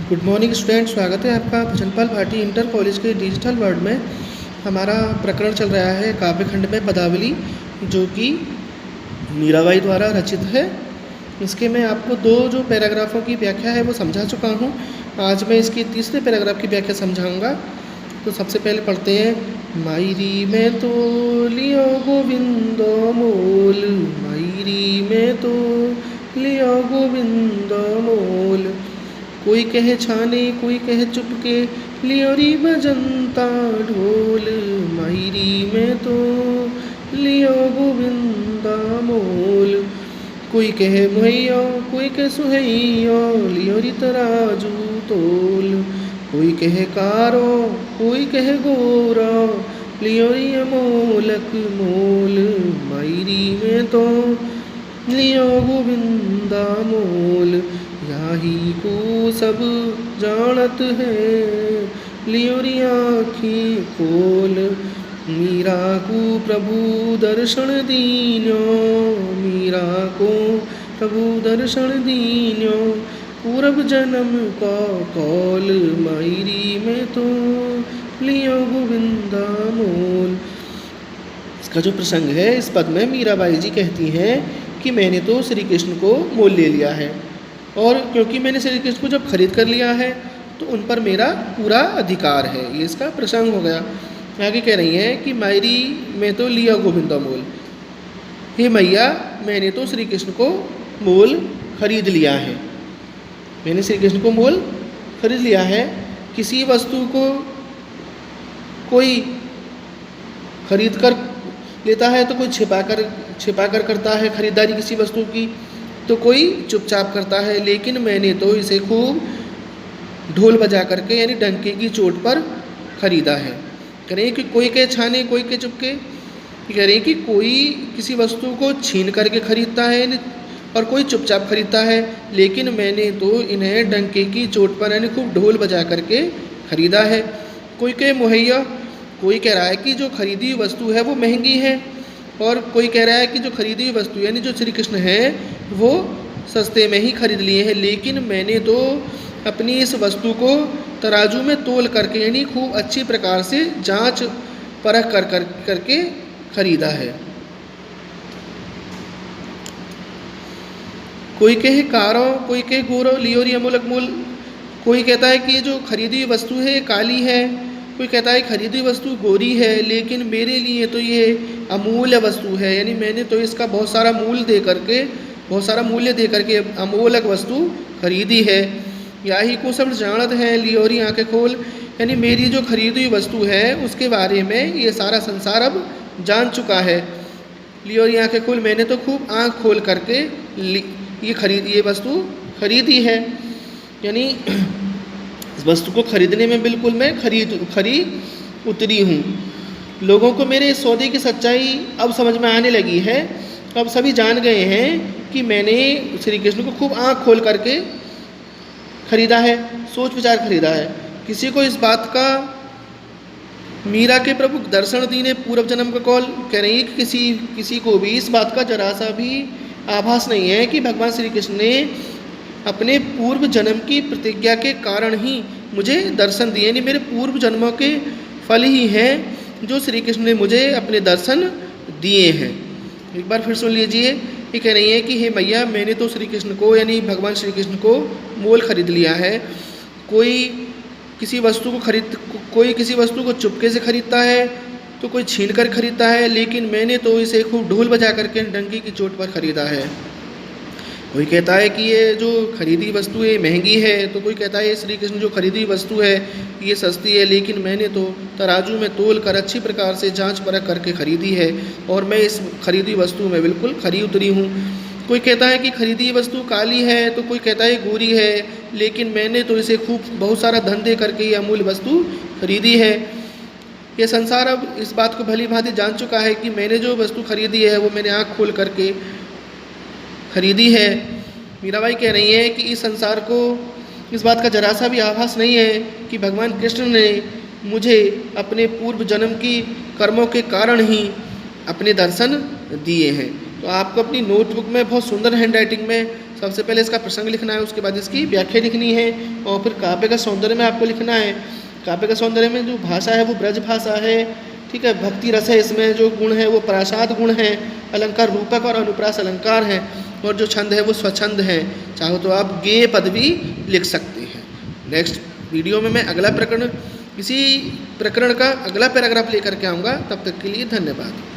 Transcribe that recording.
Good morning student, स्वागत है आपका भजनपाल भाटी इंटर कॉलेज के डिजिटल वर्ल्ड में। हमारा प्रकरण चल रहा है काव्यखंड में पदावली, जो कि मीराबाई द्वारा रचित है। इसके मैं आपको दो जो पैराग्राफों की व्याख्या है वो समझा चुका हूँ। आज मैं इसकी तीसरे पैराग्राफ की व्याख्या समझाऊंगा। तो सबसे पहले पढ़ते हैं। मायरी में तो लियो गोविंदो मोल, मायरी में तो लियो गोविंदो मोल। कोई कहे छाने कोई कहे चुपके, लियोरी बजंता ढोल। मायरी में तो लियो गोविंदा मोल। कोई कहे मुहैया कोई कहे सुहैया, लियोरी तराजू तोल। कोई कहे कारो कोई कहे गोरा, लियोरी अमोलक मोल। मायरी में तो लियो गोविंदा मोल। याही को सब जानत है, लियोरी आँखी खोल। मीरा को प्रभु दर्शन दीन्यो, मीरा को प्रभु दर्शन दीन्यो। पूरब जन्म का कौल, मायरी में तो लियो गोविंदा मोल। इसका जो प्रसंग है, इस पद में मीराबाई जी कहती हैं कि मैंने तो श्री कृष्ण को मोल ले लिया है, और क्योंकि मैंने श्री कृष्ण को जब खरीद कर लिया है तो उन पर मेरा पूरा अधिकार है। ये इसका प्रसंग हो गया। आगे कह रही हैं कि मायरी में तो लिया गोविंदा मोल। हे मैया, मैंने तो श्री कृष्ण को मोल खरीद लिया है। मैंने श्री कृष्ण को मोल खरीद लिया है। किसी वस्तु को कोई खरीद कर लेता है तो कोई छिपा कर करता है खरीदारी किसी वस्तु की, तो कोई चुपचाप करता है। लेकिन मैंने तो इसे खूब ढोल बजा करके, यानी डंके की चोट पर खरीदा है। कह रहे हैं कि कोई के छाने कोई के चुपके। कह रहे हैं कि कोई किसी वस्तु को छीन करके खरीदता है और कोई चुपचाप खरीदता है, लेकिन मैंने तो इन्हें डंके की चोट पर, यानी खूब ढोल बजा करके खरीदा है। कोई के मुहैया, कोई कह रहा है कि जो खरीदी हुई वस्तु है वो महंगी है, और कोई कह रहा है कि जो खरीदी हुई वस्तु यानी जो श्री कृष्ण है वो सस्ते में ही खरीद लिए हैं। लेकिन मैंने तो अपनी इस वस्तु को तराजू में तोल करके, यानी खूब अच्छी प्रकार से जांच परख करके खरीदा है। कोई कहे कारो कोई कहे गोरो, लियोरी अमूलक मूल। कोई कहता है कि ये जो खरीदी हुई वस्तु है काली है, कोई कहता है खरीदी हुई वस्तु गोरी है, लेकिन मेरे लिए तो ये अमूल्य वस्तु है, यानी मैंने तो इसका बहुत सारा मूल्य दे करके अमूलक वस्तु खरीदी है। याही को सब जानत है, लियोरी आँखें खोल। यानी मेरी जो खरीदी हुई वस्तु है उसके बारे में ये सारा संसार अब जान चुका है। लियोरी आँखें खोल, मैंने तो खूब आँख खोल करके ये वस्तु खरीदी है। यानी इस वस्तु को खरीदने में बिल्कुल मैं खरी उतरी हूँ। लोगों को मेरे इस सौदे की सच्चाई अब समझ में आने लगी है। अब सभी जान गए हैं कि मैंने श्री कृष्ण को खूब आँख खोल करके खरीदा है, सोच विचार खरीदा है। किसी को इस बात का, मीरा के प्रभु दर्शन दीने पूर्व जन्म का कौल। कह रही है कि किसी को भी इस बात का जरा सा भी आभास नहीं है कि भगवान श्री कृष्ण ने अपने पूर्व जन्म की प्रतिज्ञा के कारण ही मुझे दर्शन दिए, यानी मेरे पूर्व जन्मों के फल ही हैं जो श्री कृष्ण ने मुझे अपने दर्शन दिए हैं। एक बार फिर सुन लीजिए। ये कह रही है कि हे मैया, मैंने तो श्री कृष्ण को, यानी भगवान श्री कृष्ण को मोल खरीद लिया है। कोई किसी वस्तु को चुपके से खरीदता है तो कोई छीन कर खरीदता है, लेकिन मैंने तो इसे खूब ढोल बजा करके डंकी की चोट पर खरीदा है। कोई कहता है कि ये जो खरीदी वस्तु है महंगी है, तो कोई कहता है श्री कृष्ण जो खरीदी वस्तु है ये सस्ती है, लेकिन मैंने तो तराजू में तोल कर अच्छी प्रकार से जांच परख करके खरीदी है, और मैं इस खरीदी वस्तु में बिल्कुल खरी उतरी हूँ। कोई कहता है कि खरीदी वस्तु काली है, तो कोई कहता है गोरी है, लेकिन मैंने तो इसे खूब बहुत सारा धन दे करके ये अमूल्य वस्तु खरीदी है। ये संसार अब इस बात को भली भांति जान चुका है कि मैंने जो वस्तु खरीदी है वो मैंने आँख खोल करके खरीदी है। मीराबाई कह रही है कि इस संसार को इस बात का जरा सा भी आभास नहीं है कि भगवान कृष्ण ने मुझे अपने पूर्व जन्म की कर्मों के कारण ही अपने दर्शन दिए हैं। तो आपको अपनी नोटबुक में बहुत सुंदर हैंडराइटिंग में सबसे पहले इसका प्रसंग लिखना है, उसके बाद इसकी व्याख्या लिखनी है और फिर काव्य का सौंदर्य में आपको लिखना है। काव्य का सौंदर्य में जो भाषा है वो ब्रज भाषा है, ठीक है। भक्ति रस है, इसमें जो गुण है वो प्रासाद गुण है। अलंकार रूपक और अनुप्रास अलंकार है और जो छंद है वो स्वछंद है। चाहो तो आप गेय पद भी लिख सकते हैं। नेक्स्ट वीडियो में मैं अगला प्रकरण, इसी प्रकरण का अगला पैराग्राफ लेकर के आऊँगा। तब तक के लिए धन्यवाद।